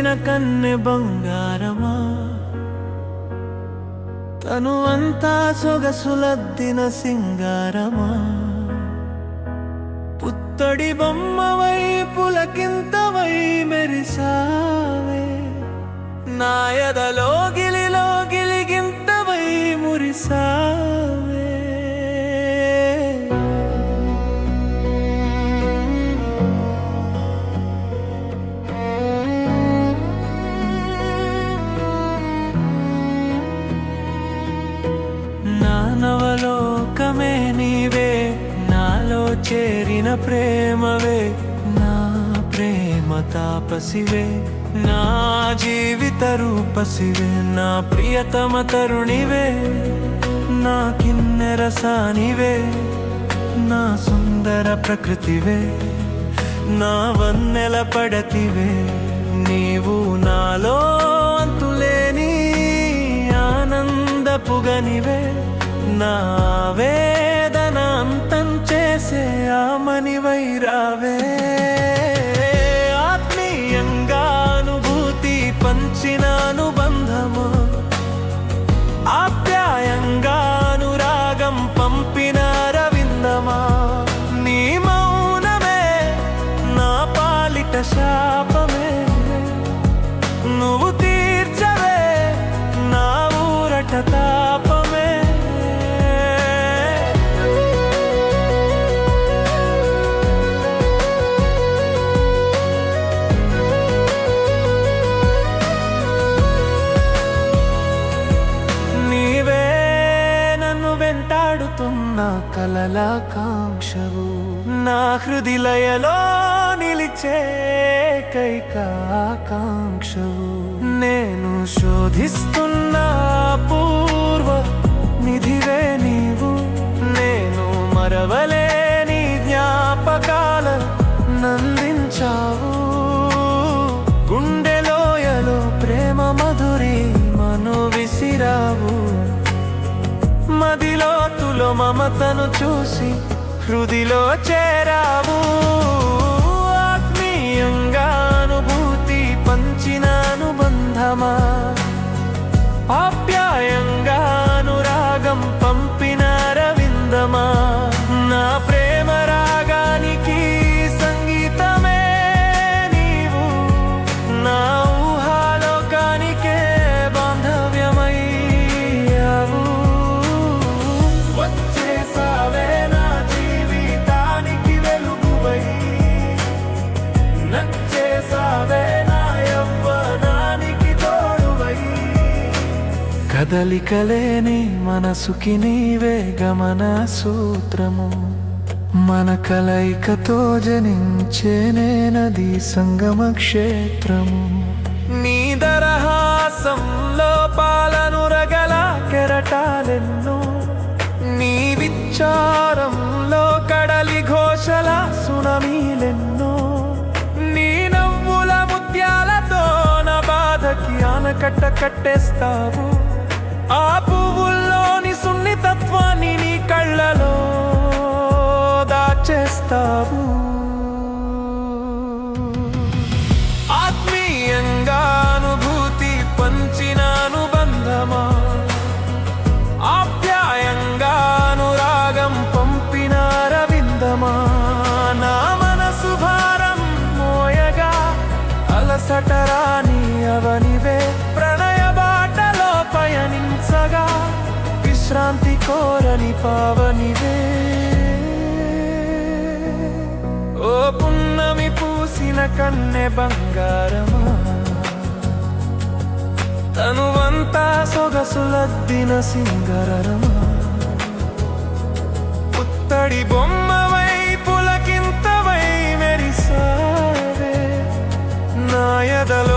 పూసిన కన్నె బంగారమా, తను అంతా సొగసులద్దిన సింగారమా, పుత్తడి బొమ్మవై పులకింతవై మెరిసావే, నా ఎదలో గిలిలో గిలిగింతవై మురిసావే. నా నవలోకమే నీవే, నాలో చేరిన ప్రేమవే, నా ప్రేమ తాపసివే, నా జీవిత రూపసివే, నా ప్రియతమ తరుణివే, నా కిన్నెర సానివే, నా సుందర ప్రకృతివే, నా వన్నెల పడతివే. నీవు నాలో అంతులేని ఆనందపుగనివే, నా వేదన అంతం చేసే ఆమనివై రావే. ఆత్మీయంగా అనుభూతి పంచిన అనుబంధమా, ఆప్యాయంగా అనురాగం పంపిన రవిందమా, నీ మౌనమే నా పాలిట శాపమే, నువ్వు తీర్చవే నా ఊరట తాపమే. నీవే నన్ను వెంటాడుతున్న కలలాకాంక్షవు, నా హృదిలయలో నిలిచే కైకాకాంక్షవు, నేను శోధిస్తున్న పూర్వ నిధివే నీవు, నేను మరవలేని జ్ఞాపకాల నందించావు, గుండెలోయలో ప్రేమ మధురి మను విసిరావు, మదిలోతులో మమతను చూసి హృదిలో చేరావు. ఆత్మీయంగా అనుభూతి పంచిన అనుబంధమా, ఆప్యాయంగా అనురాగం పంపిన రవిందమా, నా ప్రేమ రాగానికి సంగీతమే నీవు, నా ఊహాలోకానికే బాంధవ్యమయ్యావు. వచ్చేసావే నా జీవితానికి వెలుగువై, నచ్చేసావే నా యవ్వనానికి తోడువై, కదలికలేని మనసుకి నీవే గమన సూత్రము, మన కలయికతో జనించేనే నది సంగమ క్షేత్రము, నీ దరహాసంలో పాలను రగల కెరటాలెన్నో, నీ విచారంలో కడలి ఘోషల సునమీలెన్నో, నీ నవ్వుల ముత్యాలతో నా బాధకి ఆనకట్ట కట్టేస్తావు, ఆ పువ్వుల్లోని సున్నితత్వాన్ని నీ కళ్ళలో దాచేస్తావు. ఆత్మీయంగా అనుభూతి పంచిన అనుబంధమా, ఆప్యాయంగా అనురాగం పంపిన రవిందమా, నా మనసు భారం మోయగా అలసటరాని అవనివే, ప్రణయ బాటలో పయనించగా విశ్రాంతి కోరని పావనివే. ఓ పున్నమి పూసిన కన్నె బంగారమా, తనువంతా సొగసులద్దిన సింగారమా, పుత్తడి బొమ్మవై పులకింతవై మెరిసావే, నా ఎదలో